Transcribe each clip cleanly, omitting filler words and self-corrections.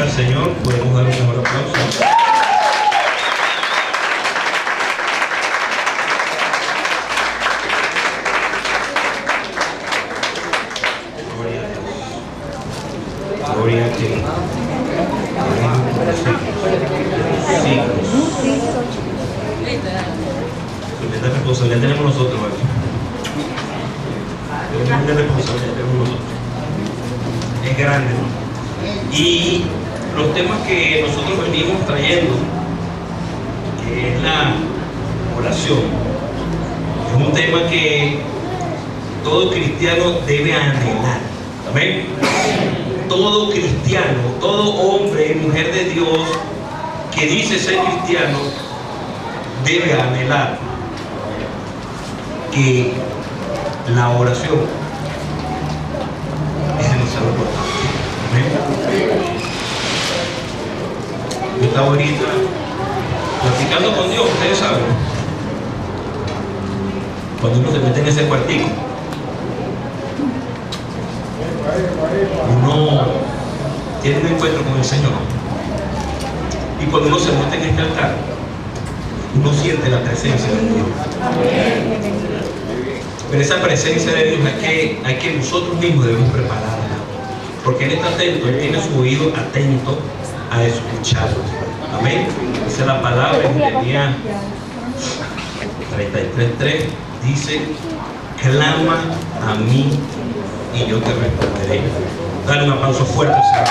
al Señor, podemos dar un mejor aplauso. Gloria a ti. Esta responsabilidad tenemos nosotros aquí. Esta responsabilidad tenemos nosotros. Es grande, ¿no? Y los temas que nosotros venimos trayendo, que es la oración, es un tema que todo cristiano debe anhelar. ¿Amén? Todo cristiano, todo hombre y mujer de Dios que dice ser cristiano debe anhelar que la oración es demasiado importante. ¿Amén? Yo estaba ahorita platicando con Dios, ustedes saben, cuando uno se mete en ese cuartico, uno tiene un encuentro con el Señor, y cuando uno se mete en este altar, uno siente la presencia de Dios. Pero esa presencia de Dios hay que nosotros mismos debemos prepararla, porque Él está atento, Él tiene su oído atento a escuchar. Amén. Dice la palabra en Jeremías 33:3, dice: clama a mí y yo te responderé. Dale un aplauso fuerte, Señor.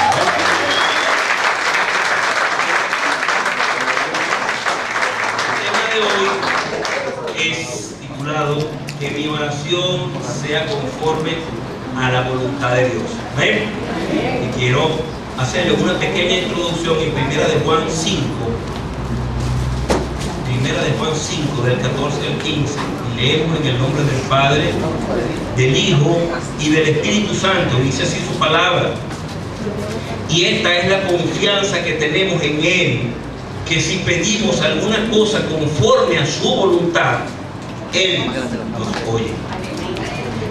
El tema de hoy es titulado: que mi oración sea conforme a la voluntad de Dios. ¿Ven? Y quiero hacerle una pequeña introducción en Primera de Juan 5. Primera de Juan 5, del 14 al 15. Y leemos en el nombre del Padre, del Hijo y del Espíritu Santo. Dice así su palabra: y esta es la confianza que tenemos en Él, que si pedimos alguna cosa conforme a su voluntad, Él nos oye.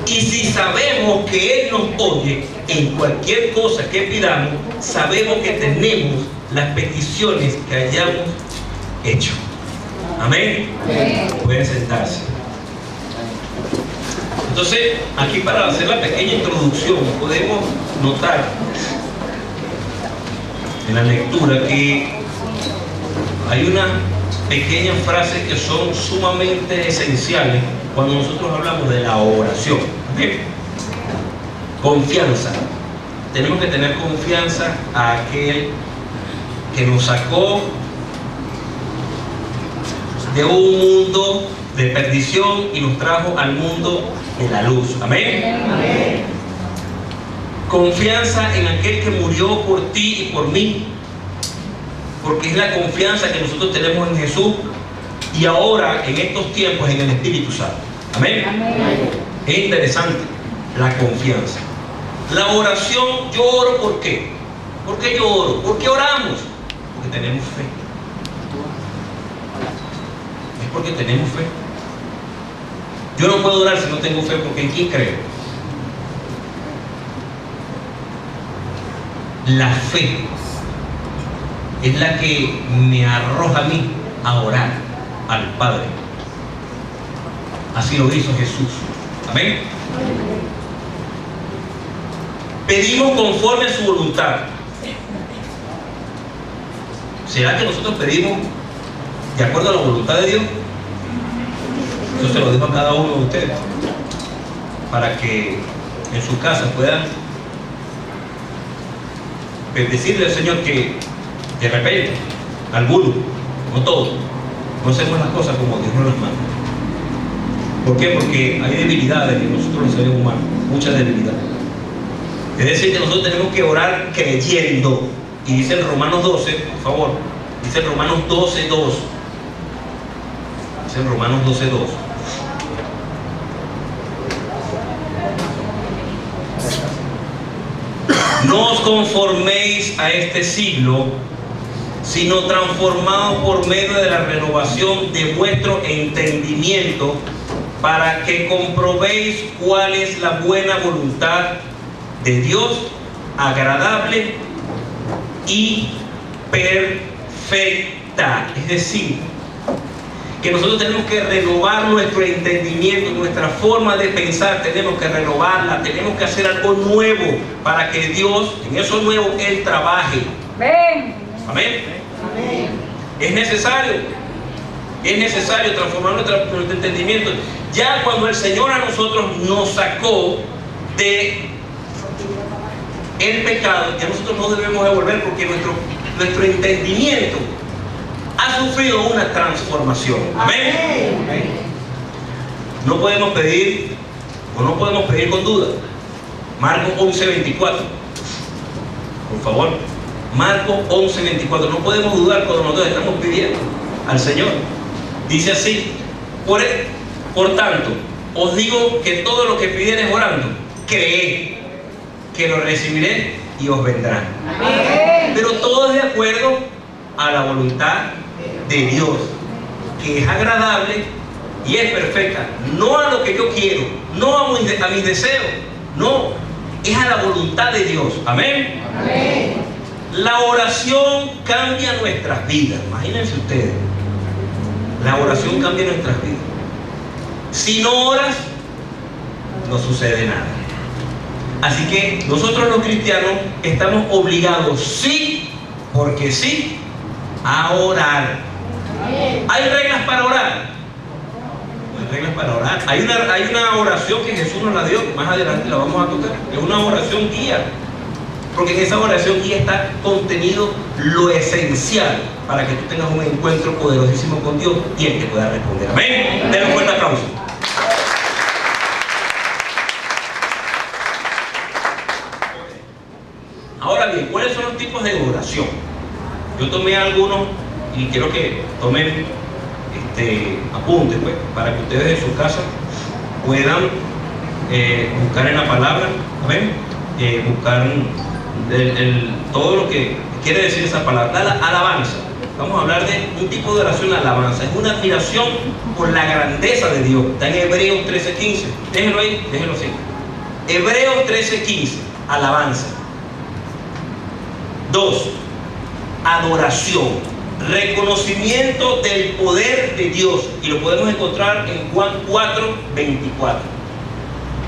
Y si sabemos que Él nos oye en cualquier cosa que pidamos, sabemos que tenemos las peticiones que hayamos hecho. Amén. Pueden sentarse. Entonces, aquí para hacer la pequeña introducción, podemos notar en la lectura que hay unas pequeñas frases que son sumamente esenciales cuando nosotros hablamos de la oración. ¿Okay? Confianza. Tenemos que tener confianza a aquel que nos sacó de un mundo de perdición y nos trajo al mundo de la luz. Amén. Amén. Confianza en aquel que murió por ti y por mí, porque es la confianza que nosotros tenemos en Jesús y ahora en estos tiempos en el Espíritu Santo. Amén. Amén. Es interesante la confianza. La oración, yo oro, ¿por qué? ¿Por qué yo oro? ¿Por qué oramos? Porque tenemos fe. Es porque tenemos fe. Yo no puedo orar si no tengo fe, porque ¿en quién creo? La fe es la que me arroja a mí a orar al Padre. Así lo hizo Jesús. Amén. Pedimos conforme a su voluntad. ¿Será que nosotros pedimos de acuerdo a la voluntad de Dios? Yo se lo dejo a cada uno de ustedes, para que en su casa puedan decirle al Señor que de repente, algunos, no todos, no hacemos las cosas como Dios nos las manda. ¿Por qué? Porque hay debilidades en nosotros los seres humanos, muchas debilidades. Es decir, que nosotros tenemos que orar creyendo. Y dice en Romanos 12, por favor, dice en Romanos 12:2. Dice en Romanos 12:2. No os conforméis a este siglo, sino transformados por medio de la renovación de vuestro entendimiento, para que comprobéis cuál es la buena voluntad de Dios, agradable y perfecta. Es decir, que nosotros tenemos que renovar nuestro entendimiento, nuestra forma de pensar, tenemos que renovarla, tenemos que hacer algo nuevo para que Dios, en eso nuevo, Él trabaje. Amén. Amén. Es necesario transformar nuestro entendimiento. Ya cuando el Señor a nosotros nos sacó de el pecado, ya nosotros no debemos devolver, porque nuestro entendimiento ha sufrido una transformación. Amén. No podemos pedir con duda. Marcos 11:24. Por favor, Marcos 11:24. No podemos dudar cuando nosotros estamos pidiendo al Señor. Dice así: por tanto, os digo que todo lo que pidiereis orando, creed que lo recibiré y os vendrá. Amén. Pero todo es de acuerdo a la voluntad de Dios, que es agradable y es perfecta. No a lo que yo quiero, no a mis deseos, no, es a la voluntad de Dios. Amén. Amén. La oración cambia nuestras vidas. Imagínense ustedes, la oración cambia nuestras vidas. Si no oras, no sucede nada. Así que nosotros los cristianos estamos obligados, sí, porque sí, a orar. ¿Hay reglas para orar? No hay reglas para orar. Hay una oración que Jesús nos la dio, más adelante la vamos a tocar. Es una oración guía, porque en esa oración guía está contenido lo esencial para que tú tengas un encuentro poderosísimo con Dios y Él te pueda responder. Amén. Denle un fuerte aplauso. Ahora bien, ¿cuáles son los tipos de oración? Yo tomé algunos y quiero que tomen apuntes, pues, para que ustedes en su casa puedan buscar en la palabra, ¿ven? Buscar todo lo que quiere decir esa palabra. La alabanza. Vamos a hablar de un tipo de oración, la alabanza. Es una admiración por la grandeza de Dios. Está en Hebreos 13:15. Déjenlo ahí, déjenlo así. Hebreos 13:15. Alabanza. 2. Adoración. Reconocimiento del poder de Dios. Y lo podemos encontrar en Juan 4:24.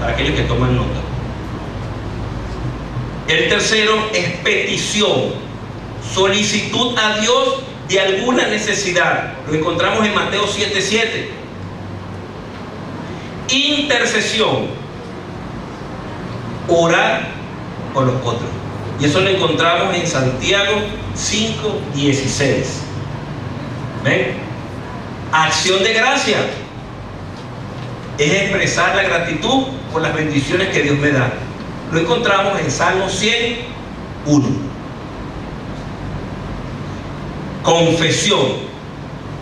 Para aquellos que toman nota. El tercero es petición. Solicitud a Dios de alguna necesidad. Lo encontramos en Mateo 7:7. Intercesión. Orar por los otros. Y eso lo encontramos en Santiago 5:16. ¿Ven? Acción de gracia. Es expresar la gratitud por las bendiciones que Dios me da. Lo encontramos en Salmo 100:1. Confesión.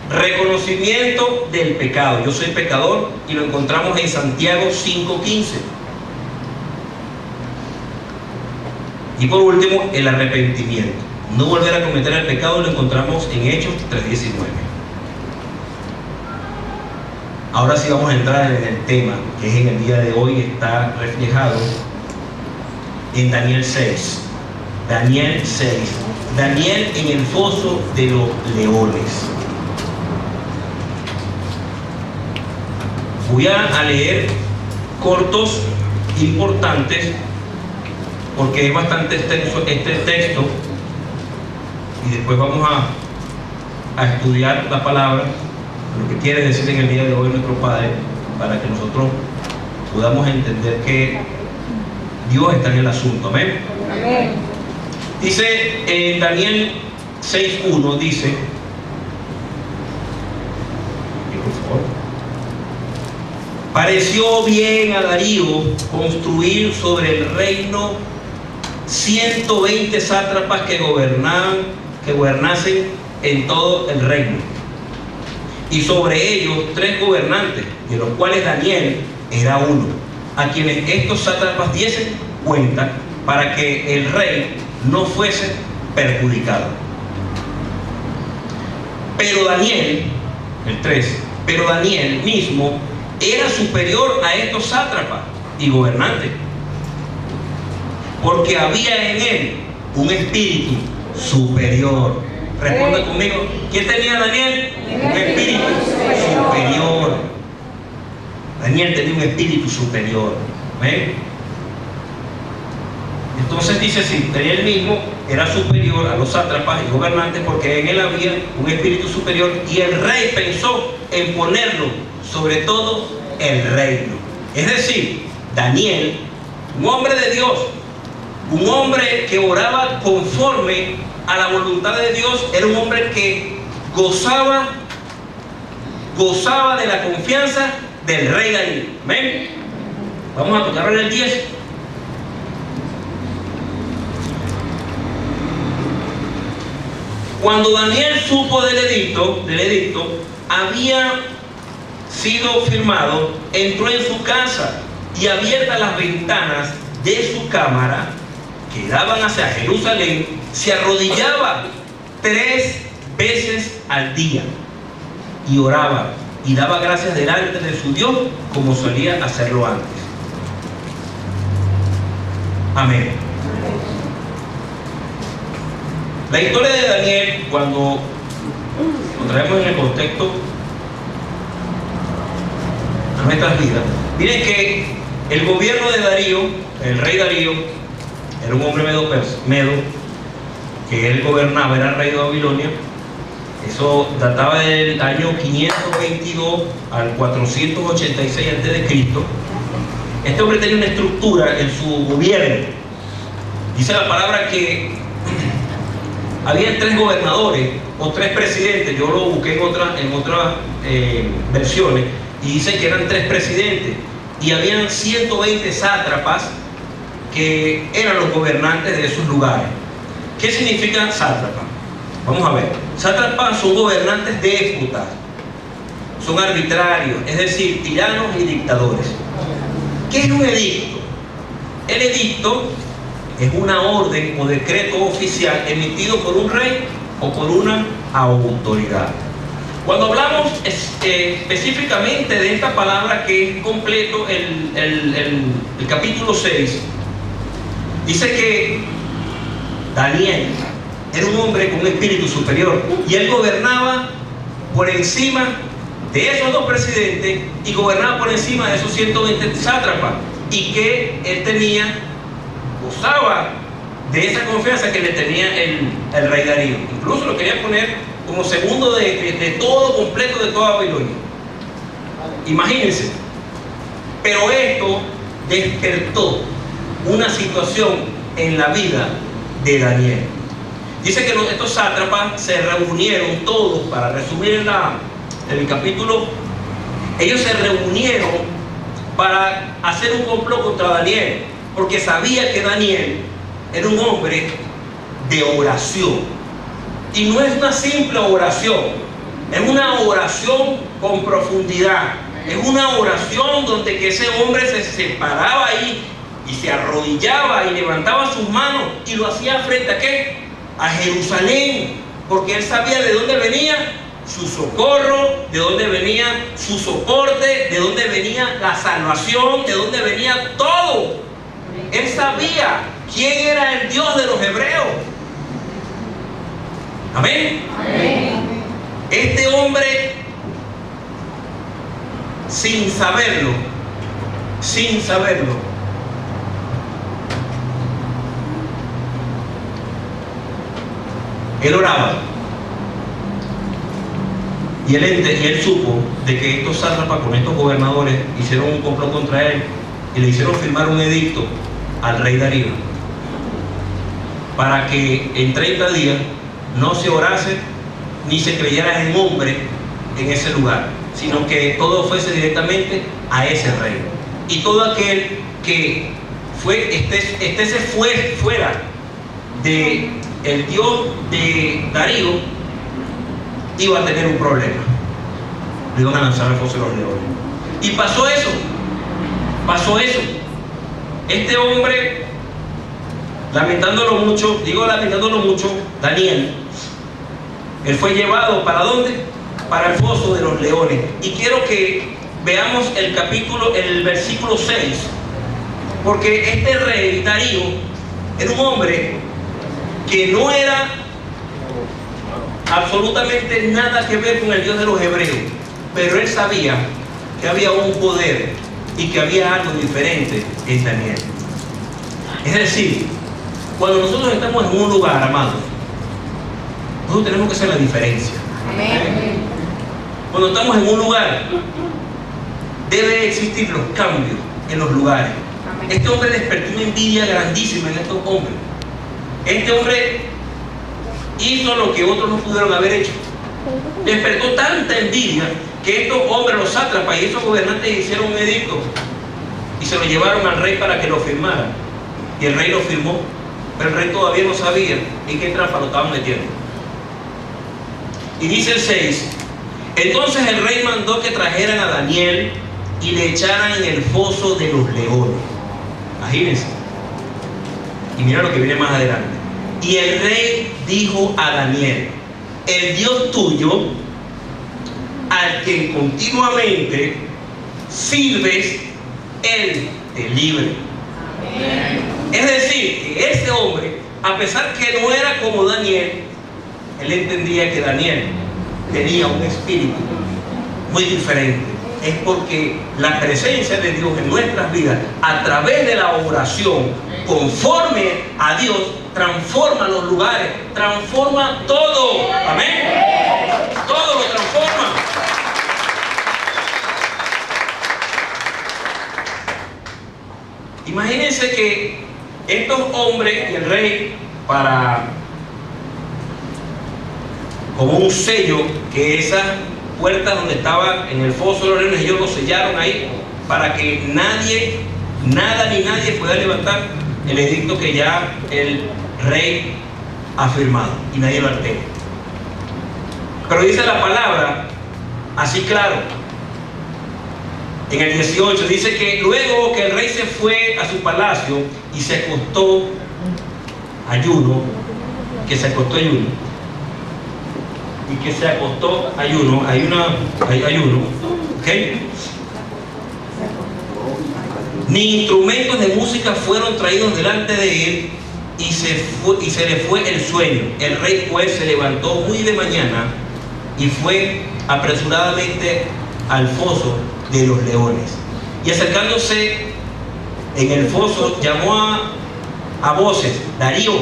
Reconocimiento del pecado. Yo soy pecador, y lo encontramos en Santiago 5:15. Y por último, el arrepentimiento. No volver a cometer el pecado, lo encontramos en Hechos 3:19. Ahora sí vamos a entrar en el tema, que es en el día de hoy, está reflejado en Daniel 6. Daniel 6. Daniel en el foso de los leones. Voy a leer cortos, importantes, porque es bastante extenso este texto, y después vamos a estudiar la palabra, lo que quiere decir en el día de hoy nuestro Padre, para que nosotros podamos entender que Dios está en el asunto. Amén. Amén. Dice en Daniel 6:1, dice, por favor: pareció bien a Darío construir sobre el reino 120 sátrapas que gobernasen en todo el reino, y sobre ellos 3 gobernantes, de los cuales Daniel era uno, a quienes estos sátrapas diesen cuenta, para que el rey no fuese perjudicado. Pero Daniel, el 3, pero Daniel mismo era superior a estos sátrapas y gobernantes, porque había en él un espíritu superior. Responde conmigo. ¿Quién tenía Daniel? Un espíritu superior. Daniel tenía un espíritu superior. ¿Ven? Entonces dice así, Daniel mismo era superior a los sátrapas y gobernantes porque en él había un espíritu superior y el rey pensó en ponerlo sobre todo el reino. Es decir, Daniel, un hombre de Dios, un hombre que oraba conforme a la voluntad de Dios, era un hombre que gozaba de la confianza del rey Darío. ¿Ven? Vamos a tocar en el 10. Cuando Daniel supo del edicto había sido firmado, entró en su casa y abiertas las ventanas de su cámara que daban hacia Jerusalén, se arrodillaba 3 veces al día y oraba y daba gracias delante de su Dios como solía hacerlo antes. Amén. La historia de Daniel, cuando lo traemos en el contexto a nuestras vidas, miren que el gobierno de Darío, el rey Darío, era un hombre medo, que él gobernaba, era el rey de Babilonia. Eso databa del año 522 al 486 a.C. Este hombre tenía una estructura en su gobierno. Dice la palabra que había 3 gobernadores o 3 presidentes. Yo lo busqué en otras versiones y dice que eran 3 presidentes y habían 120 sátrapas que eran los gobernantes de esos lugares. ¿Qué significa sátrapa? Vamos a ver. Sátrapas son gobernantes déspotas, son arbitrarios, es decir, tiranos y dictadores. ¿Qué es un edicto? El edicto es una orden o decreto oficial emitido por un rey o por una autoridad. Cuando hablamos específicamente de esta palabra que es completo el capítulo 6, dice que Daniel era un hombre con un espíritu superior y él gobernaba por encima de esos 2 presidentes y gobernaba por encima de esos 120 sátrapas, y que él gozaba de esa confianza que le tenía el rey Darío. Incluso lo quería poner como segundo de todo completo de toda Babilonia. Imagínense. Pero esto despertó una situación en la vida de Daniel. Dice que estos sátrapas se reunieron todos, para resumir en el capítulo, ellos se reunieron para hacer un complot contra Daniel, porque sabía que Daniel era un hombre de oración. Y no es una simple oración, es una oración con profundidad. Es una oración donde que ese hombre se separaba ahí y se arrodillaba y levantaba sus manos y lo hacía frente a ¿qué? A Jerusalén, porque él sabía de dónde venía su socorro, de dónde venía su soporte, de dónde venía la salvación, de dónde venía todo. Él sabía quién era el Dios de los hebreos. Amén. Amén. Este hombre, sin saberlo, él oraba. Y él supo de que estos sátrapas con estos gobernadores hicieron un complot contra él y le hicieron firmar un edicto al rey Darío para que en 30 días no se orase ni se creyera en hombre en ese lugar, sino que todo fuese directamente a ese rey. Y todo aquel que fue fuera de el Dios de Darío iba a tener un problema. Le iban a lanzar al foso de los leones. Y pasó eso. Este hombre, lamentándolo mucho, Daniel, él fue llevado ¿para dónde? Para el foso de los leones. Y quiero que veamos el versículo 6, porque este rey Darío era un hombre que no era absolutamente nada que ver con el Dios de los hebreos, pero él sabía que había un poder y que había algo diferente en Daniel. Es decir, cuando nosotros estamos en un lugar, amados, nosotros tenemos que hacer la diferencia. Amén. Cuando estamos en un lugar, debe existir los cambios en los lugares. Este hombre despertó una envidia grandísima en estos hombres. Este hombre hizo lo que otros no pudieron haber hecho. Despertó tanta envidia que estos hombres, los sátrapas y esos gobernantes, hicieron un edicto y se lo llevaron al rey para que lo firmara. Y el rey lo firmó, pero el rey todavía no sabía en qué trampa lo estaban metiendo. Y dice el 6: entonces el rey mandó que trajeran a Daniel y le echaran en el foso de los leones. Imagínense. Y mira lo que viene más adelante. Y el rey dijo a Daniel: el Dios tuyo, al que continuamente sirves, Él te libre. Es decir, que ese hombre, a pesar que no era como Daniel, él entendía que Daniel tenía un espíritu muy diferente. Es porque la presencia de Dios en nuestras vidas, a través de la oración, conforme a Dios, transforma los lugares, transforma todo. Amén. Todo lo transforma. Imagínense que estos hombres y el rey, como un sello, que esas puertas donde estaba en el foso de los leones, ellos lo sellaron ahí para que nadie, nada ni nadie pueda levantar el edicto que ya el rey ha firmado y nadie lo altere. Pero dice la palabra así claro, en el 18 dice que luego que el rey se fue a su palacio y se acostó ayuno, ¿ok? Ni instrumentos de música fueron traídos delante de él y se le fue el sueño. El rey pues se levantó muy de mañana y fue apresuradamente al foso de los leones. Y acercándose en el foso llamó a voces Darío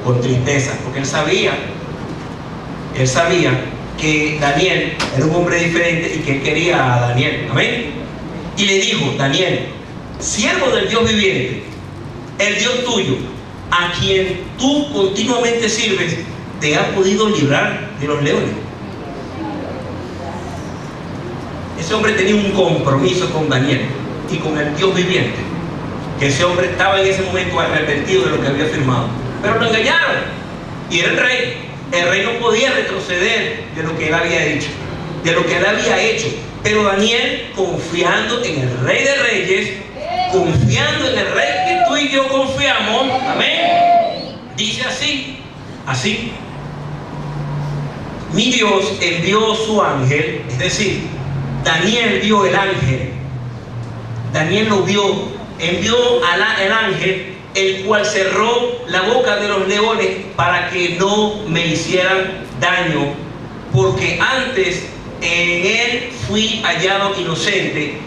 con tristeza, porque él sabía que Daniel era un hombre diferente y que él quería a Daniel. Amén. Y le dijo: Daniel, siervo del Dios viviente, el Dios tuyo, a quien tú continuamente sirves, te ha podido librar de los leones. Ese hombre tenía un compromiso con Daniel y con el Dios viviente, que ese hombre estaba en ese momento arrepentido de lo que había firmado, pero lo engañaron. Y era el rey. El rey no podía retroceder de lo que él había hecho, de lo que él había hecho. Pero Daniel, confiando en el Rey de Reyes, confiando en el Rey que tú y yo confiamos, amén, dice así: mi Dios envió su ángel. Es decir, Daniel vio el ángel, Daniel lo vio, envió el ángel, el cual cerró la boca de los leones para que no me hicieran daño, porque antes en él fui hallado inocente,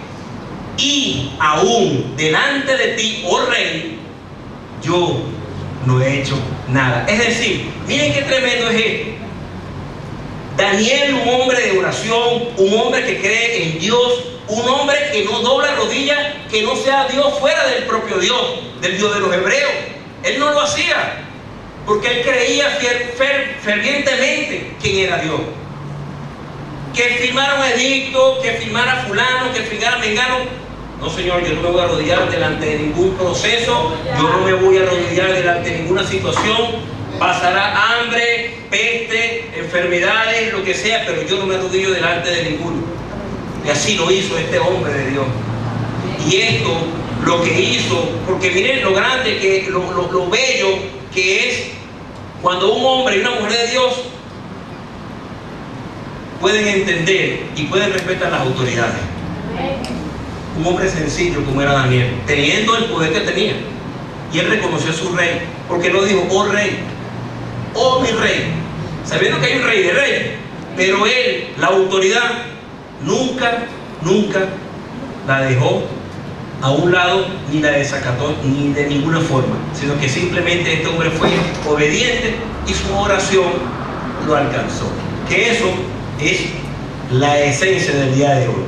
y aún delante de ti, oh rey, yo no he hecho nada. Es decir, miren qué tremendo es esto. Daniel, un hombre de oración, un hombre que cree en Dios, un hombre que no dobla rodillas, que no sea Dios fuera del propio Dios, del Dios de los hebreos. Él no lo hacía porque él creía fervientemente quién era Dios. Que firmara un edicto, que firmara fulano, que firmara mengano. No, Señor, yo no me voy a arrodillar delante de ningún proceso, yo no me voy a arrodillar delante de ninguna situación. Pasará hambre, peste, enfermedades, lo que sea, pero yo no me arrodillo delante de ninguno. Y así lo hizo este hombre de Dios. Y esto, lo que hizo, porque miren lo grande, lo bello que es cuando un hombre y una mujer de Dios pueden entender y pueden respetar las autoridades. Un hombre sencillo como era Daniel, teniendo el poder que tenía, y él reconoció a su rey, porque no dijo: oh rey, oh mi rey, sabiendo que hay un rey de reyes, pero él, la autoridad, nunca la dejó a un lado, ni la desacató, ni de ninguna forma, sino que simplemente este hombre fue obediente y su oración lo alcanzó. Que eso es la esencia del día de hoy.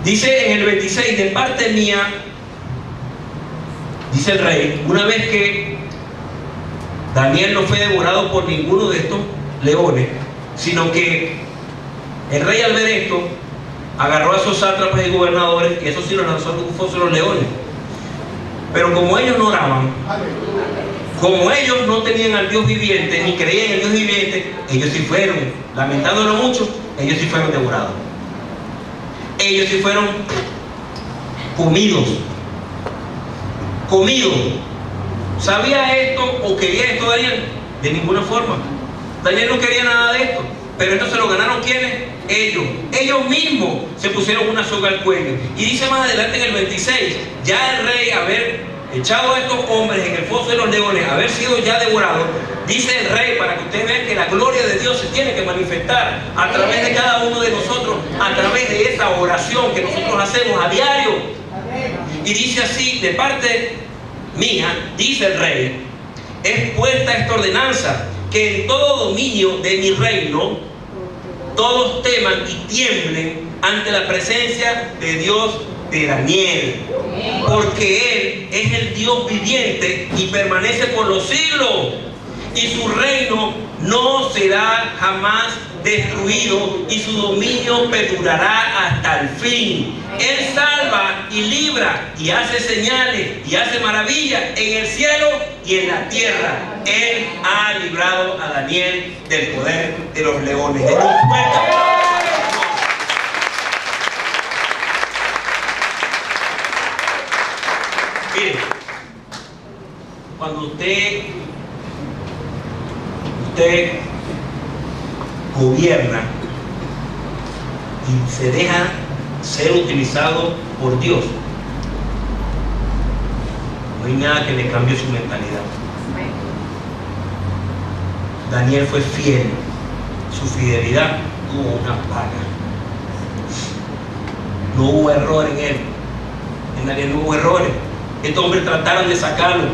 Dice en el 26, de parte mía, dice el rey, una vez que Daniel no fue devorado por ninguno de estos leones, sino que el rey, al ver esto, agarró a esos sátrapas y gobernadores, y eso sí los lanzó a los leones. Pero como ellos no oraban, como ellos no tenían al Dios viviente, ni creían en el Dios viviente, ellos sí fueron, lamentándolo mucho, ellos sí fueron devorados. Ellos sí fueron comidos. ¿Sabía esto o quería esto Daniel? De ninguna forma. Daniel no quería nada de esto. Pero esto se lo ganaron ¿quiénes? Ellos mismos se pusieron una soga al cuello. Y dice más adelante en el 26, ya el rey haber echado a estos hombres en el foso de los leones, haber sido ya devorado, dice el rey, para que ustedes vean que la gloria de Dios se tiene que manifestar a través de cada uno de nosotros, a través de esa oración que nosotros hacemos a diario. Y dice así, de parte mía, dice el rey, es puesta esta ordenanza, que en todo dominio de mi reino todos teman y tiemblen ante la presencia de Dios de Daniel, porque Él es el Dios viviente y permanece por los siglos, y su reino no será jamás destruido, y su dominio perdurará hasta el fin. Él salva y libra y hace señales y hace maravillas en el cielo y en la tierra. Él ha librado a Daniel del poder de los leones. De Mire, cuando usted gobierna y se deja ser utilizado por Dios, no hay nada que le cambie su mentalidad. Daniel fue fiel, su fidelidad tuvo una paga. No hubo error en él. En Daniel no hubo errores. Estos hombres trataron de sacarlo,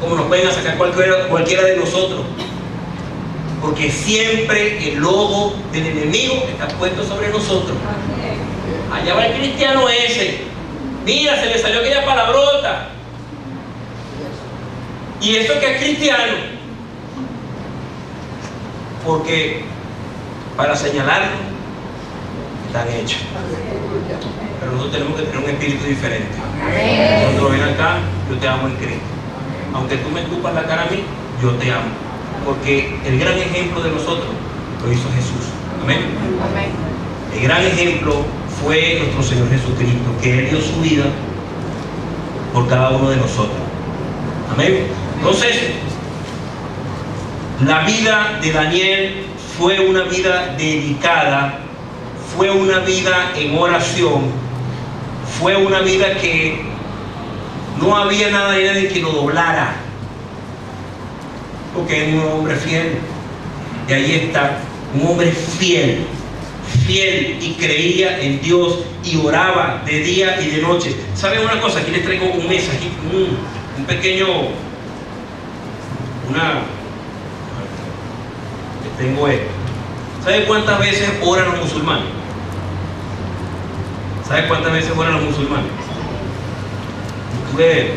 como nos pueden sacar cualquiera de nosotros, porque siempre el logo del enemigo está puesto sobre nosotros. Allá va el cristiano ese, mira, se le salió aquella palabrota, y eso que es cristiano, porque para señalarlo están hechos. Pero nosotros tenemos que tener un espíritu diferente. Nosotros ven acá, yo te amo en Cristo. Aunque tú me escupas la cara a mí, yo te amo. Porque el gran ejemplo de nosotros lo hizo Jesús. Amén. El gran ejemplo fue nuestro Señor Jesucristo, que Él dio su vida por cada uno de nosotros. Amén. Entonces, la vida de Daniel fue una vida dedicada, fue una vida en oración, fue una vida que no había nada en él que lo doblara, porque es un hombre fiel. Y ahí está, un hombre fiel y creía en Dios y oraba de día y de noche. ¿Saben una cosa? Aquí les traigo un mensaje, un pequeño, tengo esto. ¿Saben cuántas veces oran los musulmanes? ¿Saben cuántas veces oran los musulmanes? Estuve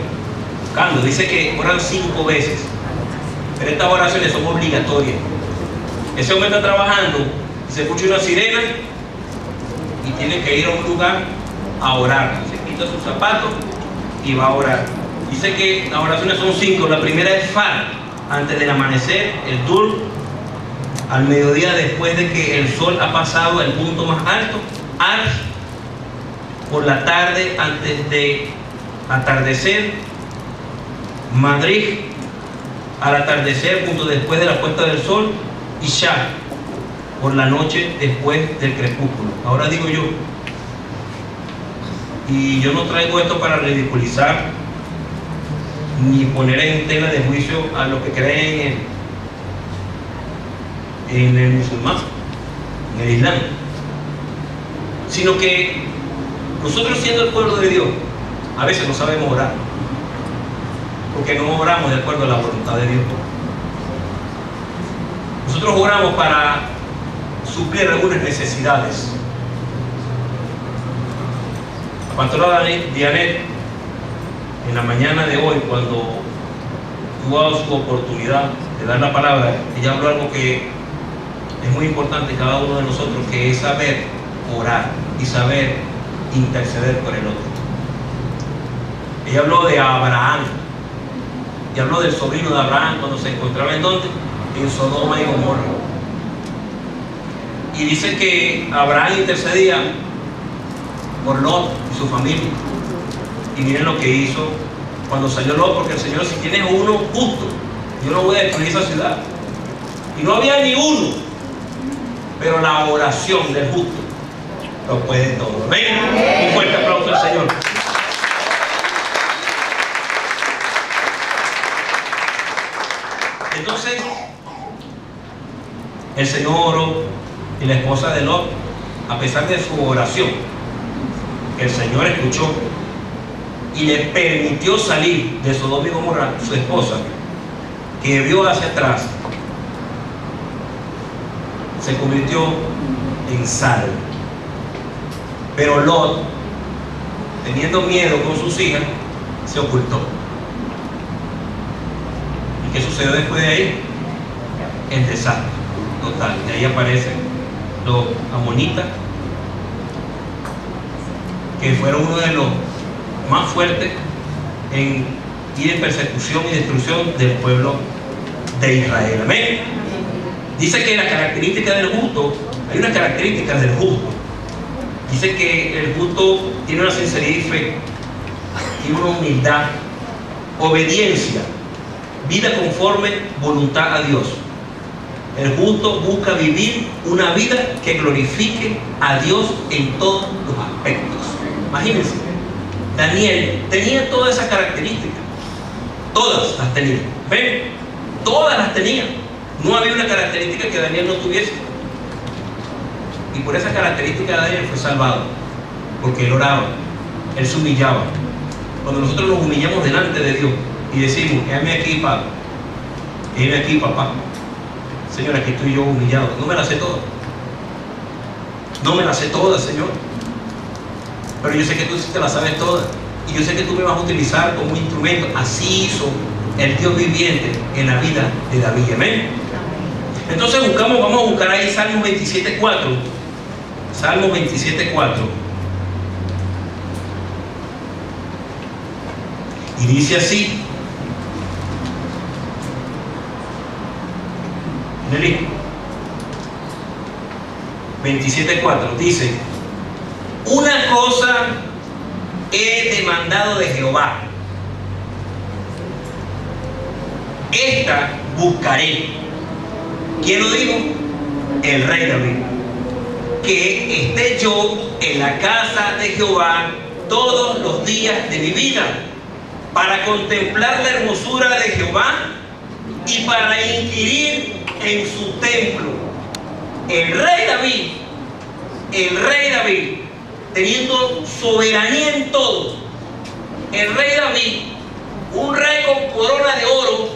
buscando, dice que oran 5 veces, pero estas oraciones son obligatorias. Ese hombre está trabajando y se escucha una sirena y tiene que ir a un lugar a orar. Se quita sus zapatos y va a orar. Dice que las oraciones son 5. La primera es Fajr, antes del amanecer; el Dur, al mediodía, después de que el sol ha pasado el punto más alto; Arsh, por la tarde, antes de atardecer; Maghrib, al atardecer, punto después de la puesta del sol; y Isha, por la noche, después del crepúsculo. Ahora digo yo, y yo no traigo esto para ridiculizar ni poner en tela de juicio a los que creen en él, en el musulmán, en el islam, sino que nosotros, siendo el pueblo de Dios, a veces no sabemos orar, porque no oramos de acuerdo a la voluntad de Dios. Nosotros oramos para suplir algunas necesidades. La pastora Dianet, en la mañana de hoy, cuando tuvo su oportunidad de dar la palabra, ella habló algo que es muy importante en cada uno de nosotros, que es saber orar y saber interceder por el otro. Ella habló de Abraham y habló del sobrino de Abraham cuando se encontraba en donde, en Sodoma y Gomorra, y dice que Abraham intercedía por Lot y su familia, y miren lo que hizo cuando salió Lot, porque el Señor, si tienes uno justo, yo no voy a destruir esa ciudad, y no había ni uno, pero la oración del justo lo puede todo. Amén. Un fuerte aplauso al Señor. Entonces, el Señor oró, y la esposa de Lot, a pesar de su oración, el Señor escuchó y le permitió salir de Sodoma y Gomorra. Su esposa, que vio hacia atrás, se convirtió en sal. Pero Lot, teniendo miedo con sus hijas, se ocultó. ¿Y qué sucedió después de ahí? El desastre total. De ahí aparecen los amonitas, que fueron uno de los más fuertes en ir en persecución y destrucción del pueblo de Israel. Amén. Dice que la característica del justo, hay unas características del justo. Dice que el justo tiene una sinceridad y fe, tiene una humildad, obediencia, vida conforme voluntad a Dios. El justo busca vivir una vida que glorifique a Dios en todos los aspectos. Imagínense, Daniel tenía todas esas características. Todas las tenía. ¿Ven? Todas las tenía. No había una característica que Daniel no tuviese. Y por esa característica Daniel fue salvado. Porque él oraba, él se humillaba. Cuando nosotros nos humillamos delante de Dios y decimos, heme aquí, Padre, heme aquí, papá. Señor, aquí estoy yo humillado. No me la sé toda. No me la sé toda, Señor. Pero yo sé que tú sí te la sabes toda. Y yo sé que tú me vas a utilizar como un instrumento. Así hizo el Dios viviente en la vida de David. Amén. Entonces vamos a buscar ahí Salmo 27.4. Salmo 27.4. Y dice así. Nelly, 27.4 dice: una cosa he demandado de Jehová, esta buscaré. ¿Quién lo dijo? El rey David. Que esté yo en la casa de Jehová todos los días de mi vida, para contemplar la hermosura de Jehová y para inquirir en su templo. El rey David, teniendo soberanía en todo, el rey David, un rey con corona de oro,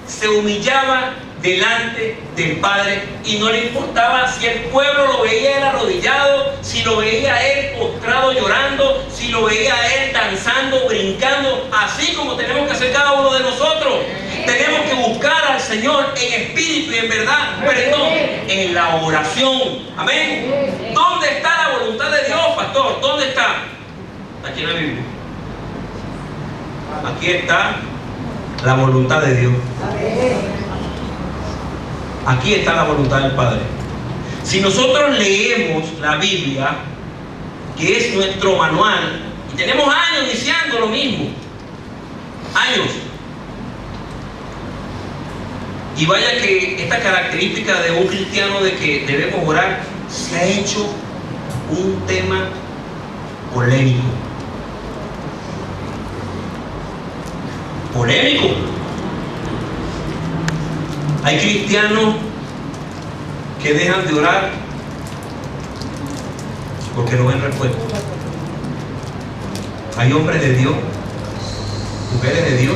se humillaba delante del Padre y no le importaba si el pueblo lo veía él arrodillado, si lo veía él postrado llorando, si lo veía él danzando, brincando, así como tenemos que hacer cada uno de nosotros. Tenemos que buscar al Señor en espíritu y en verdad, pero no en la oración. Amén. ¿Dónde está la voluntad de Dios, pastor? ¿Dónde está? Aquí en la Biblia. Aquí está la voluntad de Dios. Aquí está la voluntad del Padre. Si nosotros leemos la Biblia, que es nuestro manual, y tenemos años diciendo lo mismo, años, y vaya que esta característica de un cristiano de que debemos orar se ha hecho un tema polémico. Polémico. Hay cristianos que dejan de orar porque no ven respuesta. Hay hombres de Dios, mujeres de Dios,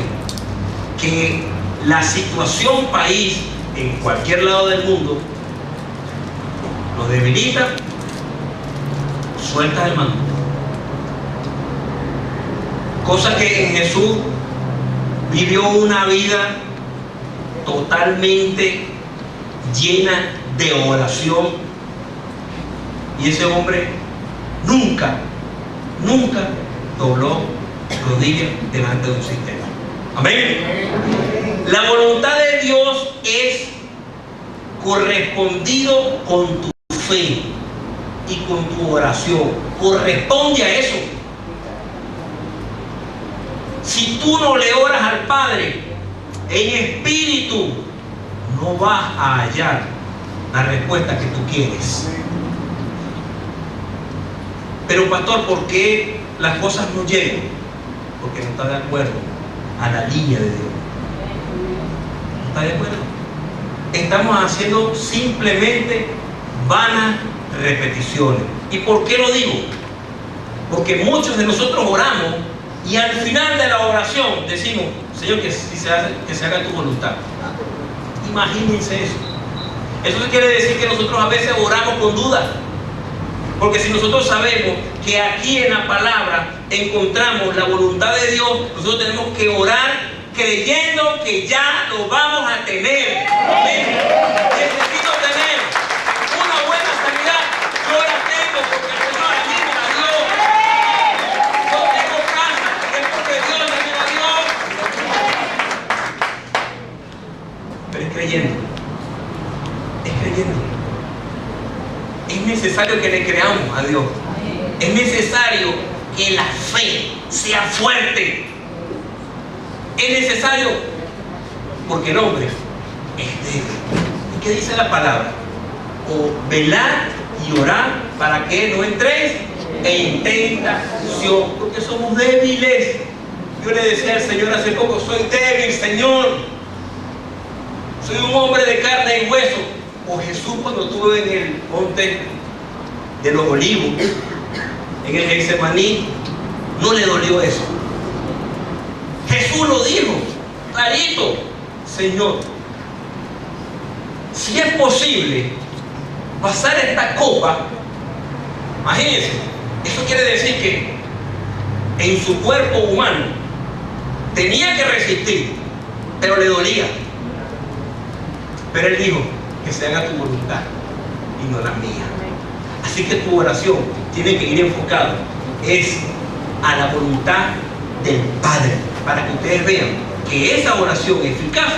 que la situación país en cualquier lado del mundo los debilita, suelta el mando. Cosa que en Jesús vivió una vida totalmente llena de oración, y ese hombre nunca dobló rodillas delante de un sistema. Amén. La voluntad de Dios es correspondido con tu fe y con tu oración. Corresponde a eso. Si tú no le oras al Padre en espíritu, no vas a hallar la respuesta que tú quieres. Pero pastor, ¿por qué las cosas no llegan? Porque no está de acuerdo a la línea de Dios. ¿No está de acuerdo? Estamos haciendo simplemente vanas repeticiones. ¿Y por qué lo digo? Porque muchos de nosotros oramos y al final de la oración decimos: Señor, que se haga tu voluntad. Imagínense eso. Eso quiere decir que nosotros a veces oramos con duda. Porque si nosotros sabemos que aquí en la palabra encontramos la voluntad de Dios, nosotros tenemos que orar creyendo que ya lo vamos a tener. Amén. Necesito tener una buena sanidad. Yo la tengo porque el Señor a mí me la dio. Yo tengo casa, es porque Dios me la dio. Pero es creyendo. Es creyendo. Es necesario que le creamos a Dios. Es necesario que la fe sea fuerte. Es necesario, porque el hombre es débil. ¿Y qué dice la palabra? O velar y orar para que no entréis en tentación, porque somos débiles. Yo le decía al Señor hace poco: soy débil, Señor. Soy un hombre de carne y hueso. O Jesús, cuando estuvo en el monte de los Olivos, en el Getsemaní, no le dolió eso. Jesús lo dijo clarito: Señor, si es posible pasar esta copa, imagínense, eso quiere decir que en su cuerpo humano tenía que resistir, pero le dolía. Pero él dijo: que se haga tu voluntad y no la mía. Así que tu oración tiene que ir enfocada a la voluntad del Padre, para que ustedes vean que esa oración eficaz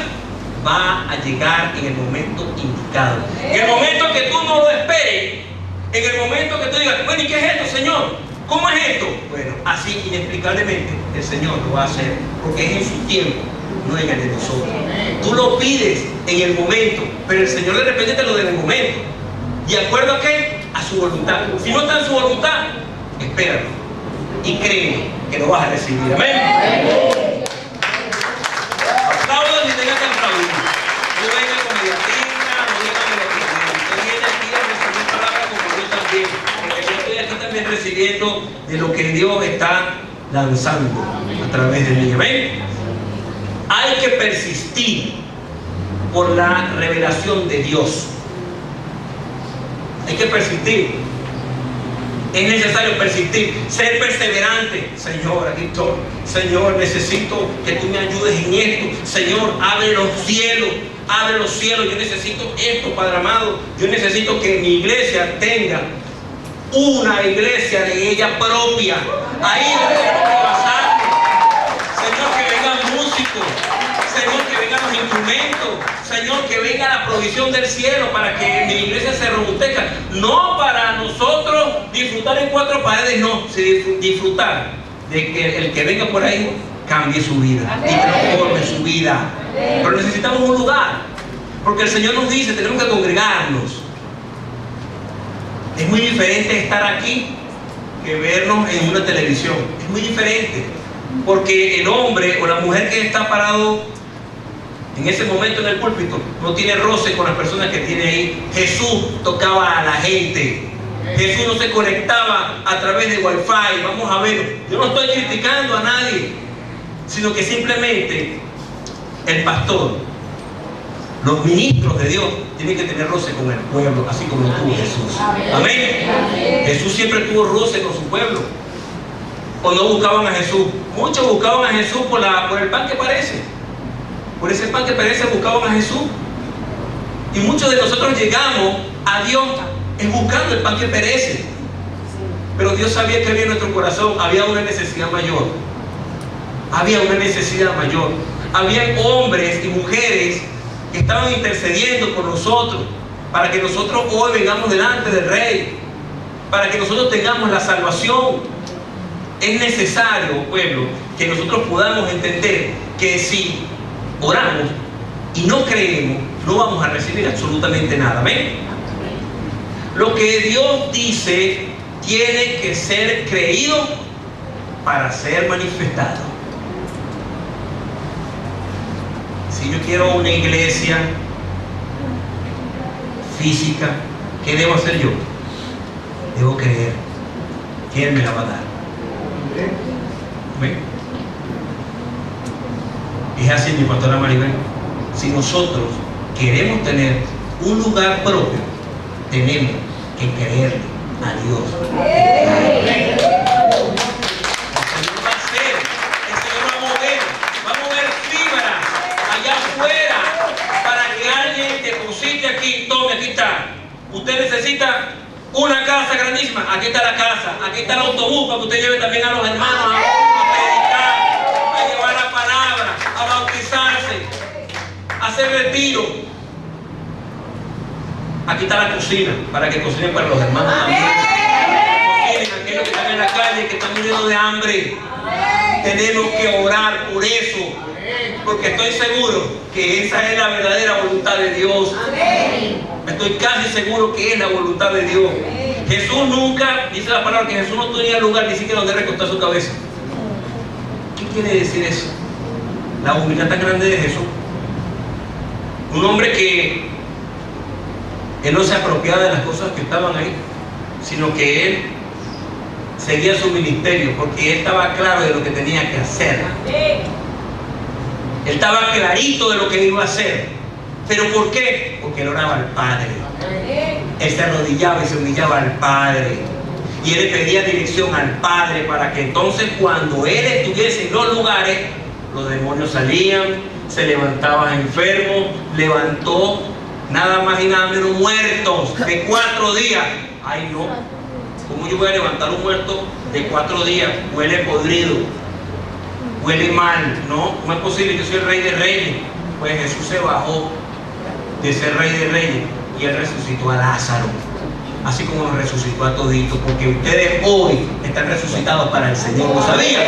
va a llegar en el momento indicado. En el momento que tú no lo esperes, en el momento que tú digas: bueno, ¿y qué es esto, Señor? ¿Cómo es esto? Bueno, así inexplicablemente el Señor lo va a hacer, porque es en su tiempo, no en el de nosotros. Tú lo pides en el momento, pero el Señor de repente te lo da en el momento. ¿De acuerdo a qué? A su voluntad. Si no está en su voluntad, espéralo y créeme que lo vas a recibir. Amén. Aplaudan y tengan que aplaudir. No venga con mediatina, no venga con mediatina. Usted viene aquí a recibir palabras como yo también. Porque yo estoy aquí también recibiendo de lo que Dios está lanzando a través de mí. Amén. Hay que persistir por la revelación de Dios. Hay que persistir. Es necesario persistir, ser perseverante. Señor, aquí estoy. Señor, necesito que tú me ayudes en esto. Señor, abre los cielos. Abre los cielos. Yo necesito esto, Padre amado. Yo necesito que mi iglesia tenga una iglesia de ella propia. Ahí tenemos que basarnos. Señor, que vengan músicos. Señor, que vengan los instrumentos. Señor, que venga la provisión del cielo para que mi iglesia se robustezca. No para nosotros disfrutar en cuatro paredes, no. Disfrutar de que el que venga por ahí cambie su vida y transforme su vida. Pero necesitamos un lugar, porque el Señor nos dice: tenemos que congregarnos. Es muy diferente estar aquí que vernos en una televisión. Es muy diferente, porque el hombre o la mujer que está parado En ese momento en el púlpito no tiene roce con las personas que tiene ahí. Jesús tocaba a la gente. Jesús no se conectaba a través de Wi-Fi. Vamos a ver, yo no estoy criticando a nadie, sino que simplemente el pastor, los ministros de Dios tienen que tener roce con el pueblo, así como lo tuvo Jesús. Amén. Jesús siempre tuvo roce con su pueblo. O no buscaban a Jesús. Muchos buscaban a Jesús por el pan que parece. Por ese pan que parece buscaban a Jesús. Y muchos de nosotros llegamos a Dios buscando el pan que perece. Pero Dios sabía que había en nuestro corazón, había una necesidad mayor. Había una necesidad mayor. Había hombres y mujeres que estaban intercediendo por nosotros, para que nosotros hoy vengamos delante del Rey, para que nosotros tengamos la salvación. Es necesario, pueblo, que nosotros podamos entender que si oramos y no creemos, no vamos a recibir absolutamente nada. ¿Ven? Lo que Dios dice tiene que ser creído para ser manifestado. Si yo quiero una iglesia física, ¿qué debo hacer yo? Debo creer. ¿Quién me la va a dar? ¿Ven? Es así, mi pastora Maribel. Si nosotros queremos tener un lugar propio, tenemos que creerle a Dios. El Señor va a hacer, el Señor va a mover fibras allá afuera para que alguien deposite aquí. Tome, aquí está. Usted necesita una casa grandísima. Aquí está la casa, aquí está el autobús para que usted lleve también a los hermanos a predicar, a llevar la palabra, a bautizarse, a hacer retiro. Aquí está la cocina para que cocinen para los hermanos. Cocinen aquellos que están en la calle, que están muriendo de hambre. Tenemos que orar por eso, porque estoy seguro que esa es la verdadera voluntad de Dios. Estoy casi seguro que es la voluntad de Dios. Jesús nunca, dice la palabra, que Jesús no tenía lugar ni siquiera donde recostar su cabeza. ¿Qué quiere decir eso? La humildad tan grande de Jesús. Un hombre que él no se apropiaba de las cosas que estaban ahí, sino que él seguía su ministerio, porque él estaba claro de lo que tenía que hacer. Él estaba clarito de lo que iba a hacer. ¿Pero por qué? Porque él oraba al Padre. Él se arrodillaba y se humillaba al Padre. Y él le pedía dirección al Padre para que entonces cuando él estuviese en los lugares, los demonios salían, se levantaban enfermos, levantó nada más y nada menos muertos de 4 días. Ay no, ¿cómo yo voy a levantar un muerto de 4 días? Huele podrido, huele mal. No, ¿cómo es posible? Yo soy el Rey de Reyes. Pues Jesús se bajó de ser Rey de Reyes y él resucitó a Lázaro, así como nos resucitó a toditos, porque ustedes hoy están resucitados para el Señor. ¿Lo sabían?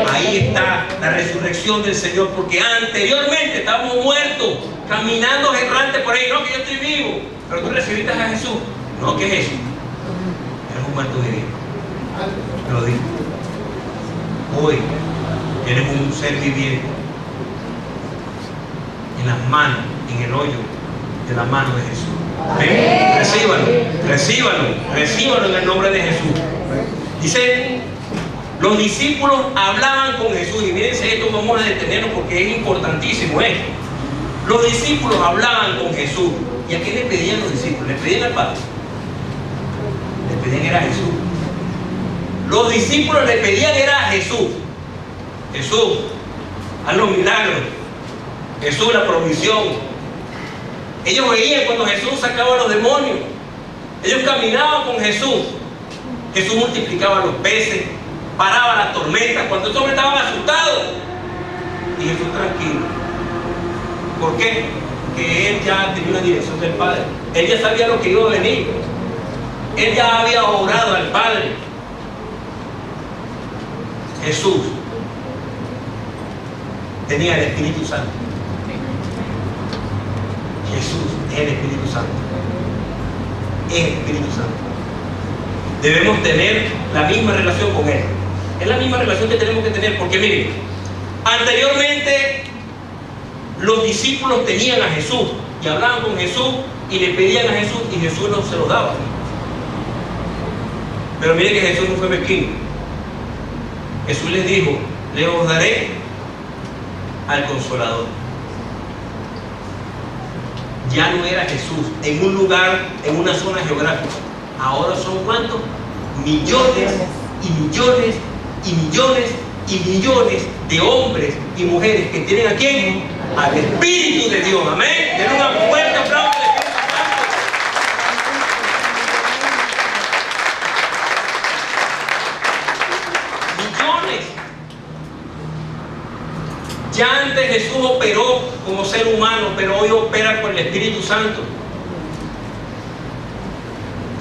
Ahí está la resurrección del Señor, porque anteriormente estábamos muertos, caminando errantes por ahí. No, que yo estoy vivo, pero tú recibiste a Jesús. No, que es eso. Eres un muerto viviente. Te lo digo. Hoy eres un ser viviente en las manos, en el hoyo de la mano de Jesús. Ven, recíbanlo en el nombre de Jesús. Dice, los discípulos hablaban con Jesús, y fíjense esto, vamos a detenernos porque es importantísimo esto. Los discípulos hablaban con Jesús. ¿Y a qué le pedían los discípulos? Le pedían al Padre. Le pedían era a Jesús. Los discípulos le pedían era a Jesús. Jesús, haz los milagros. Jesús, la provisión. Ellos veían cuando Jesús sacaba a los demonios. Ellos caminaban con Jesús. Jesús multiplicaba los peces, paraba las tormentas cuando estos hombres estaban asustados. Y Jesús tranquilo. ¿Por qué? Porque él ya tenía una dirección del Padre. Él ya sabía lo que iba a venir. Él ya había orado al Padre. Jesús tenía el Espíritu Santo. Jesús es el Espíritu Santo. Es el Espíritu Santo. Debemos tener la misma relación con Él. Es la misma relación que tenemos que tener, porque miren, anteriormente los discípulos tenían a Jesús y hablaban con Jesús y le pedían a Jesús y Jesús no se los daba. Pero mire que Jesús no fue mezquino. Jesús les dijo: les os daré al Consolador. Ya no era Jesús en un lugar, en una zona geográfica. Ahora son ¿cuántos? Millones y millones y millones y millones de hombres y mujeres que tienen ¿a quién? Al Espíritu de Dios. Amén. Den una fuerte aplauso al Espíritu Santo. Millones. Ya antes Jesús operó como ser humano, pero hoy opera por el Espíritu Santo.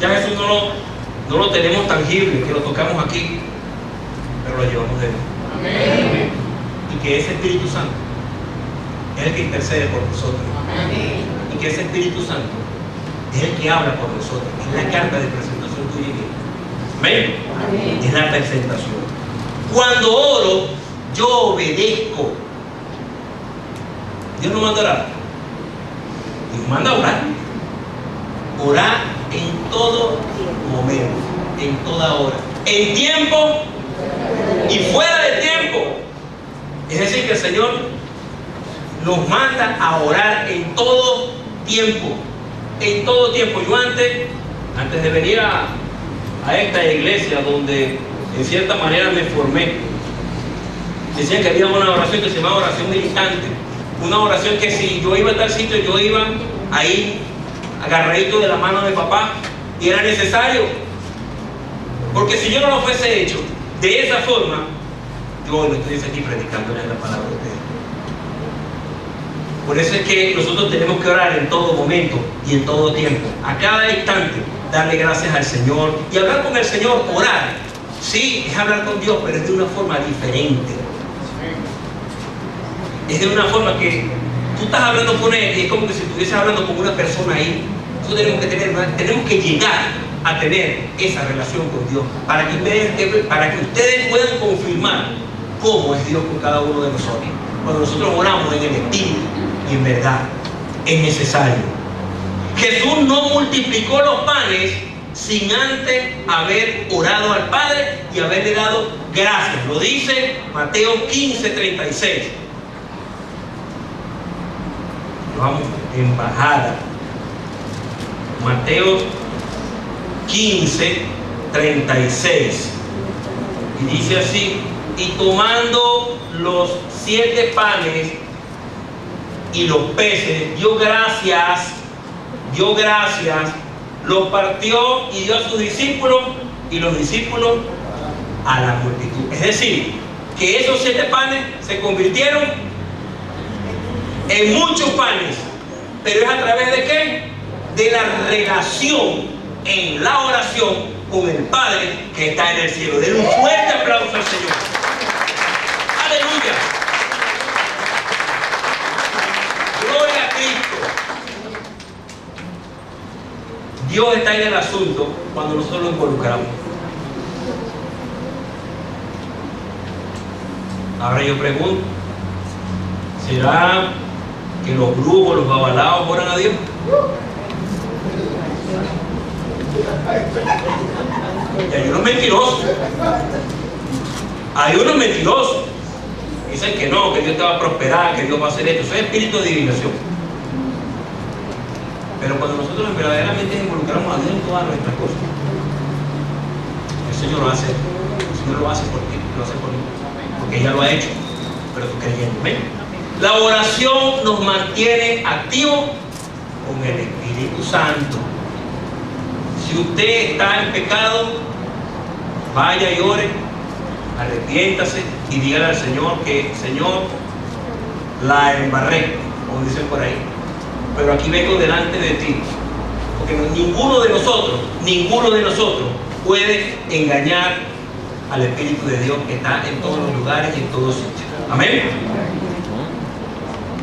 Ya Jesús no lo tenemos tangible, que lo tocamos aquí, pero lo llevamos de Dios. Amén. Y que ese Espíritu Santo es el que intercede por nosotros. Amén. Y que ese Espíritu Santo es el que habla por nosotros. Es la carta de presentación tuya y mía. Amén. Amén. Es la presentación. Cuando oro, yo obedezco. Dios no manda a orar. Dios manda a orar. Orar en todo momento, en toda hora, en tiempo y fuera de tiempo. Es decir, que el Señor nos manda a orar en todo tiempo. En todo tiempo. Yo antes de venir a esta iglesia, donde en cierta manera me formé, decían que había una oración que se llamaba oración militante. Una oración que si yo iba a tal sitio, yo iba ahí agarradito de la mano de papá, y era necesario, porque si yo no lo fuese hecho de esa forma, yo hoy no estoy aquí predicándole la palabra de ustedes. Por eso es que nosotros tenemos que orar en todo momento y en todo tiempo, a cada instante, darle gracias al Señor y hablar con el Señor. Orar, sí, es hablar con Dios, pero es de una forma diferente. Es de una forma que tú estás hablando con Él y es como que si estuvieses hablando con una persona ahí. Nosotros tenemos que llegar a tener esa relación con Dios para que ustedes puedan confirmar cómo es Dios con cada uno de nosotros. Cuando nosotros oramos en el Espíritu y en verdad, es necesario. Jesús no multiplicó los panes sin antes haber orado al Padre y haberle dado gracias. Lo dice Mateo 15:36. Vamos en bajada. Mateo 15:36. Y dice así: y tomando los 7 panes y los peces, dio gracias, los partió y dio a sus discípulos, y los discípulos a la multitud. Es decir, que esos 7 panes se convirtieron en muchos panes. Pero es a través de ¿qué? De la relación en la oración con el Padre que está en el cielo. Den un fuerte aplauso al Señor. Aleluya. Gloria a Cristo. Dios está en el asunto cuando nosotros lo involucramos. Ahora yo pregunto, ¿será que los brujos, los babalaos oran a Dios? Y hay unos mentirosos. Hay unos mentirosos. Dicen que no, que Dios te va a prosperar, que Dios va a hacer esto. Eso es espíritu de adivinación. Pero cuando nosotros verdaderamente involucramos a Dios en todas nuestras cosas, el Señor lo hace. El Señor lo hace por ti, lo hace por mí, porque ya lo ha hecho. Pero tú creyendo. ¿Ven? La oración nos mantiene activos con el Espíritu Santo. Si usted está en pecado, vaya y ore, arrepiéntase y dígale al Señor que: Señor, la embarré, como dicen por ahí, pero aquí vengo delante de ti. Porque ninguno de nosotros puede engañar al Espíritu de Dios que está en todos los lugares y en todos sitios. Amén.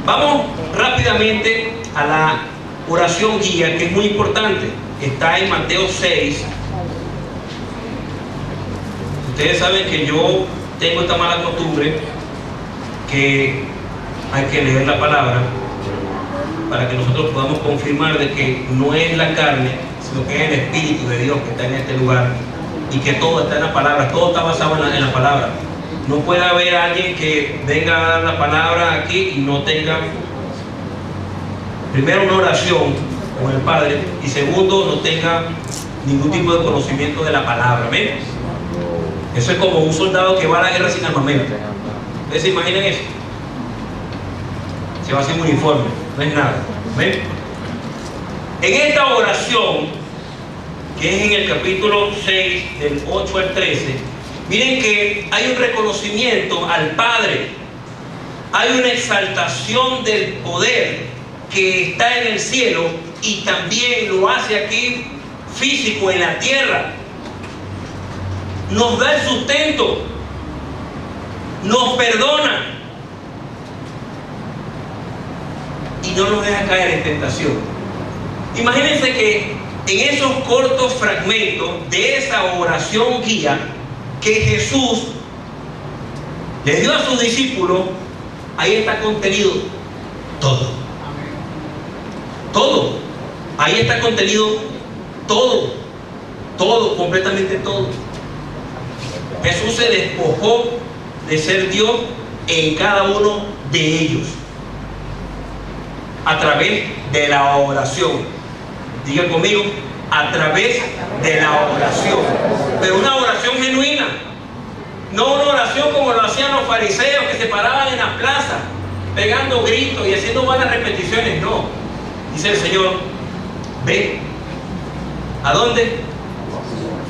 Vamos rápidamente a la oración guía, que es muy importante. Está en Mateo 6. Ustedes saben que yo tengo esta mala costumbre, que hay que leer la palabra para que nosotros podamos confirmar de que no es la carne, sino que es el Espíritu de Dios que está en este lugar y que todo está en la palabra, todo está basado en la palabra. No puede haber alguien que venga a dar la palabra aquí y no tenga, primero, una oración con el Padre y segundo, no tenga ningún tipo de conocimiento de la palabra. ¿Ven? Eso es como un soldado que va a la guerra sin armamento. ¿Ustedes se imaginan eso? Se va sin uniforme, no es nada. ¿Ven? En esta oración, que es en el capítulo 6, del 8 al 13, miren que hay un reconocimiento al Padre, hay una exaltación del poder que está en el cielo y también lo hace aquí físico en la tierra. Nos da el sustento, nos perdona y no nos deja caer en tentación. Imagínense que en esos cortos fragmentos de esa oración guía que Jesús le dio a sus discípulos, ahí está contenido todo. Todo. Ahí está contenido todo. Todo, completamente todo. Jesús se despojó de ser Dios en cada uno de ellos a través de la oración. Diga conmigo, a través de la oración. Pero una oración genuina, no una oración como lo hacían los fariseos que se paraban en la plaza pegando gritos y haciendo malas repeticiones. No, dice el Señor, ve. ¿A dónde?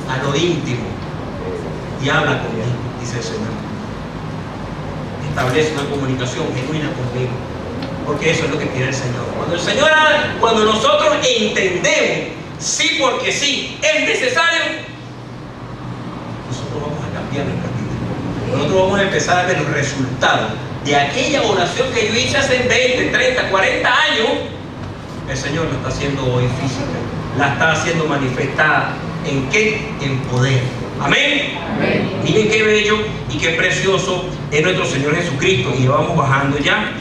A lo íntimo y habla conmigo, dice el Señor. Establece una comunicación genuina conmigo, porque eso es lo que quiere el Señor. Cuando nosotros entendemos, sí porque sí, es necesario, nosotros vamos a cambiar nuestra vida. Nosotros vamos a empezar a ver los resultados de aquella oración que yo hice hace 20, 30, 40 años. El Señor lo está haciendo hoy física, la está haciendo manifestada. ¿En qué? En poder. Amén. Amén. Miren qué bello y qué precioso es nuestro Señor Jesucristo. Y vamos bajando ya.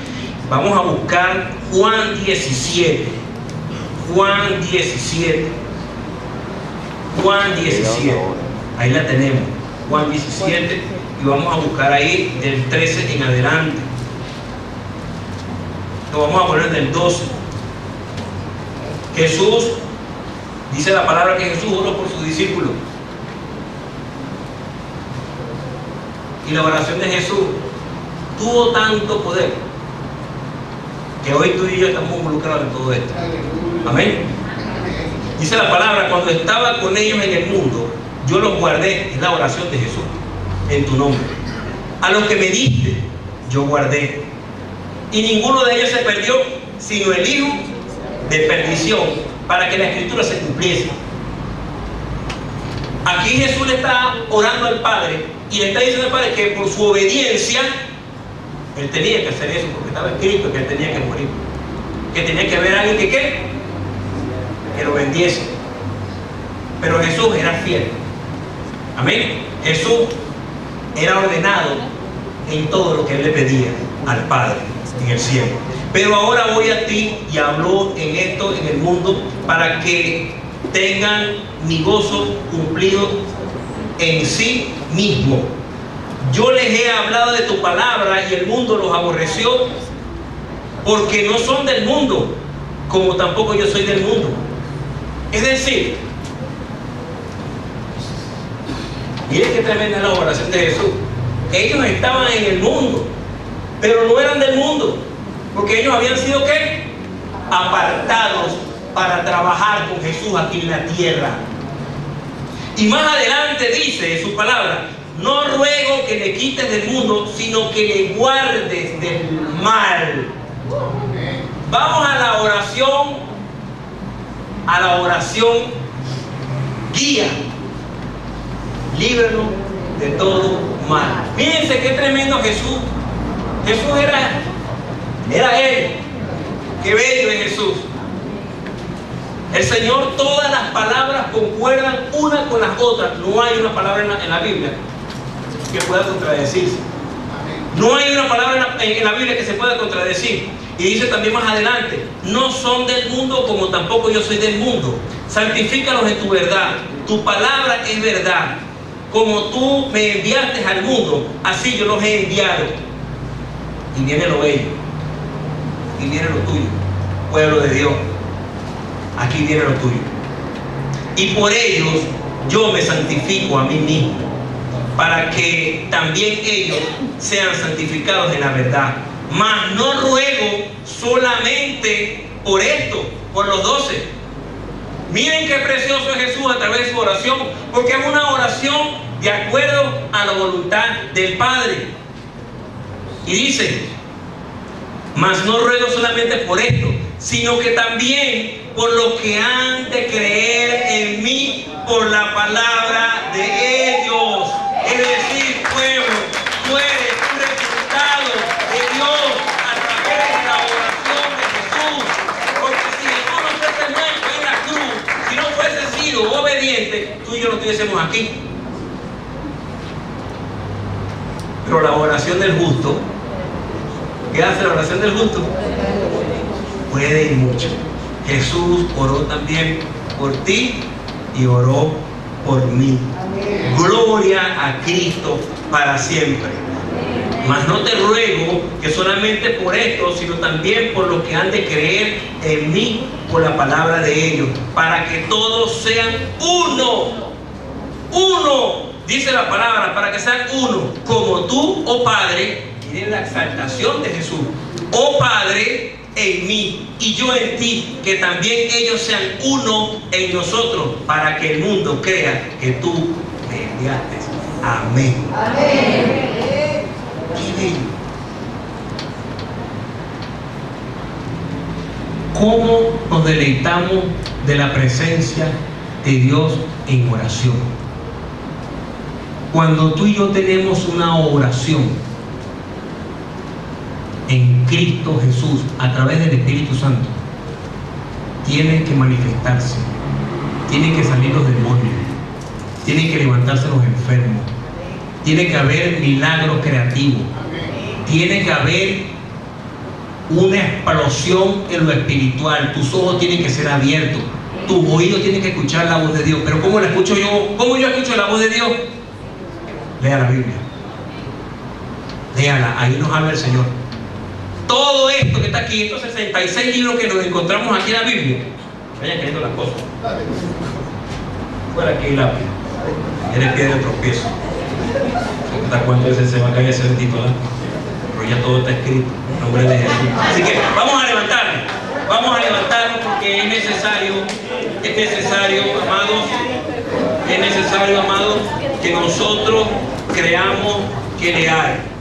Vamos a buscar Juan 17. Juan 17. Juan 17. Ahí la tenemos. Juan 17. Y vamos a buscar ahí del 13 en adelante. Lo vamos a poner del 12. Jesús, dice la palabra que Jesús oró por sus discípulos. Y la oración de Jesús tuvo tanto poder que hoy tú y yo estamos involucrados en todo esto. Amén. Dice la palabra, cuando estaba con ellos en el mundo, yo los guardé. Es la oración de Jesús, en tu nombre. A los que me diste, yo guardé. Y ninguno de ellos se perdió, sino el hijo de perdición, para que la escritura se cumpliese. Aquí Jesús le está orando al Padre y le está diciendo al Padre que por su obediencia él tenía que hacer eso, porque estaba escrito que él tenía que morir, que tenía que haber alguien que lo vendiese. Pero Jesús era fiel. Amén. Jesús era ordenado en todo lo que él le pedía al Padre en el cielo. Pero ahora voy a ti y hablo en esto, en el mundo, para que tengan mi gozo cumplido en sí mismo. Yo les he hablado de tu palabra y el mundo los aborreció, porque no son del mundo, como tampoco yo soy del mundo. Es decir, miren qué tremenda es la oración de Jesús. Ellos estaban en el mundo, pero no eran del mundo, porque ellos habían sido ¿qué? Apartados para trabajar con Jesús aquí en la tierra. Y más adelante dice su palabra, no ruego que le quites del mundo, sino que le guardes del mal. Vamos a la oración guía. Líbranos de todo mal. Fíjense qué tremendo Jesús. Jesús era Él. Qué bello es Jesús. El Señor, todas las palabras concuerdan una con las otras. No hay una palabra en la Biblia que pueda contradecirse. No hay una palabra en la Biblia que se pueda contradecir. Y dice también más adelante, no son del mundo como tampoco yo soy del mundo. Santifícalos en tu verdad. Tu palabra es verdad. Como tú me enviaste al mundo, así yo los he enviado. Y viene lo bello. Y viene lo tuyo, pueblo de Dios. Aquí viene lo tuyo. Y por ellos yo me santifico a mí mismo, para que también ellos sean santificados en la verdad. Mas no ruego solamente por esto, por los 12. Miren qué precioso es Jesús a través de su oración, porque es una oración de acuerdo a la voluntad del Padre. Y dice, mas no ruego solamente por esto, sino que también por los que han de creer en mí por la palabra de ellos. Es decir, pueblo, tú eres un resultado de Dios a través de la oración de Jesús. Porque si Jesús no fuese muerto en la cruz, si no fuese sido obediente, tú y yo no estuviésemos aquí. Pero la oración del justo, ¿qué hace la oración del justo? Puede y mucho. Jesús oró también por ti y oró por mí. Gloria a Cristo para siempre. Mas no te ruego que solamente por esto, sino también por los que han de creer en mí por la palabra de ellos, para que todos sean uno. Uno, dice la palabra, para que sean uno, como tú, oh Padre. Miren la exaltación de Jesús. Oh Padre, en mí y yo en ti, que también ellos sean uno en nosotros, para que el mundo crea que tú me enviaste. Amén. Amén. ¿Cómo nos deleitamos de la presencia de Dios en oración? Cuando tú y yo tenemos una oración en Cristo Jesús a través del Espíritu Santo, tienen que manifestarse, tienen que salir los demonios, tienen que levantarse los enfermos, tiene que haber milagros creativos, tiene que haber una explosión en lo espiritual. Tus ojos tienen que ser abiertos, tus oídos tienen que escuchar la voz de Dios. Pero ¿cómo la escucho yo? ¿Cómo yo escucho la voz de Dios? Lea la Biblia, léala, ahí nos habla el Señor. Todo esto que está aquí, estos 66 libros que nos encontramos aquí en la Biblia, vayan cayendo las cosas. Fuera aquí la Biblia, eres piedra de tropiezo. ¿Hasta cuántas veces se va a caer ese bendito lado? Pero ya todo está escrito en nombre de Jesús. Así que vamos a levantarnos porque es necesario, amados, que nosotros creamos que le hay.